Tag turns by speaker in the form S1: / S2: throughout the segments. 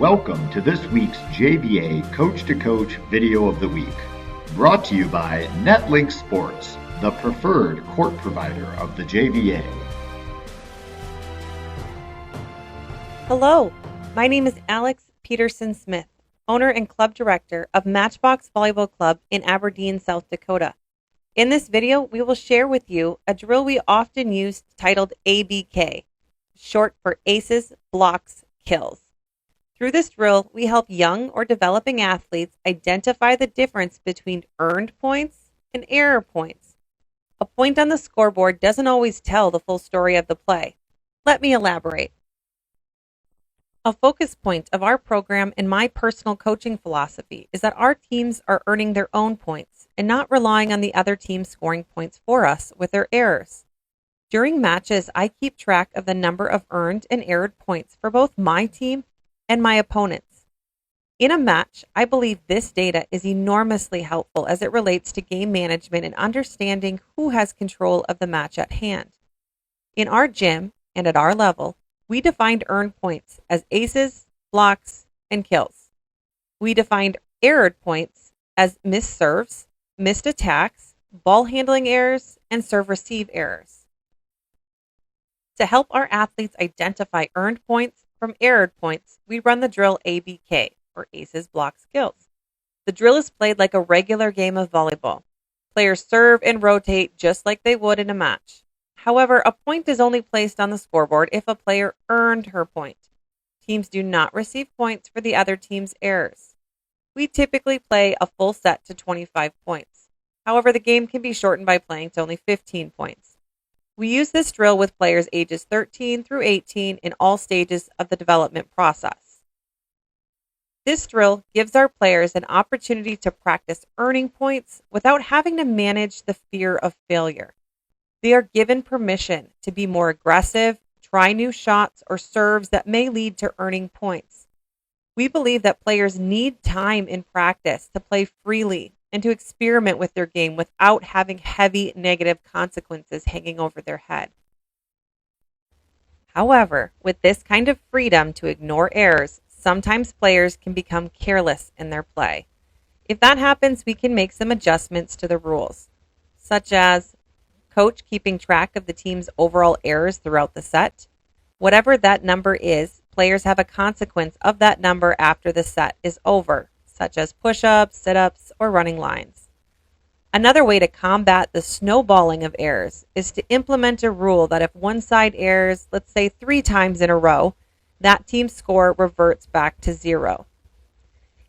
S1: Welcome to this week's JVA Coach to Coach Video of the Week, brought to you by NetLink Sports, the preferred court provider of the JVA.
S2: Hello, my name is Alex Peterson Smith, owner and club director of Matchbox Volleyball Club in Aberdeen, South Dakota. In this video, we will share with you a drill we often use titled ABK, short for Aces, Blocks, Kills. Through this drill, we help young or developing athletes identify the difference between earned points and error points. A point on the scoreboard doesn't always tell the full story of the play. Let me elaborate. A focus point of our program and my personal coaching philosophy is that our teams are earning their own points and not relying on the other team scoring points for us with their errors. During matches, I keep track of the number of earned and erred points for both my team and my opponents. In a match, I believe this data is enormously helpful as it relates to game management and understanding who has control of the match at hand. In our gym and at our level, we defined earned points as aces, blocks, and kills. We defined errored points as missed serves, missed attacks, ball handling errors, and serve-receive errors. To help our athletes identify earned points from errored points, we run the drill ABK, or Aces, Blocks, Kills. The drill is played like a regular game of volleyball. Players serve and rotate just like they would in a match. However, a point is only placed on the scoreboard if a player earned her point. Teams do not receive points for the other team's errors. We typically play a full set to 25 points. However, the game can be shortened by playing to only 15 points. We use this drill with players ages 13 through 18 in all stages of the development process. This drill gives our players an opportunity to practice earning points without having to manage the fear of failure. They are given permission to be more aggressive, try new shots or serves that may lead to earning points. We believe that players need time in practice to play freely and to experiment with their game without having heavy negative consequences hanging over their head. However, with this kind of freedom to ignore errors, sometimes players can become careless in their play. If that happens, we can make some adjustments to the rules, such as coach keeping track of the team's overall errors throughout the set. Whatever that number is, players have a consequence of that number after the set is over, such as push-ups, sit-ups, or running lines. Another way to combat the snowballing of errors is to implement a rule that if one side errs, let's say 3 times in a row, that team's score reverts back to 0.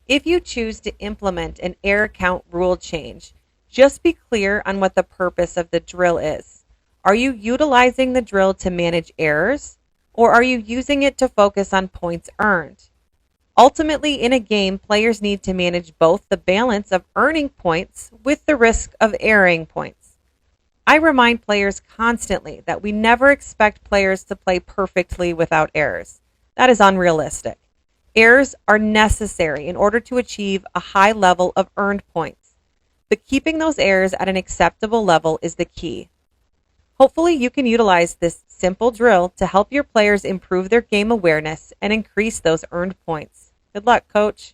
S2: If you choose to implement an error count rule change, just be clear on what the purpose of the drill is. Are you utilizing the drill to manage errors, or are you using it to focus on points earned? Ultimately, in a game, players need to manage both the balance of earning points with the risk of erring points. I remind players constantly that we never expect players to play perfectly without errors. That is unrealistic. Errors are necessary in order to achieve a high level of earned points, but keeping those errors at an acceptable level is the key. Hopefully, you can utilize this simple drill to help your players improve their game awareness and increase those earned points. Good luck, Coach.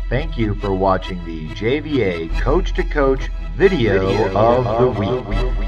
S1: Thank you for watching the JVA Coach to Coach Video of the Week.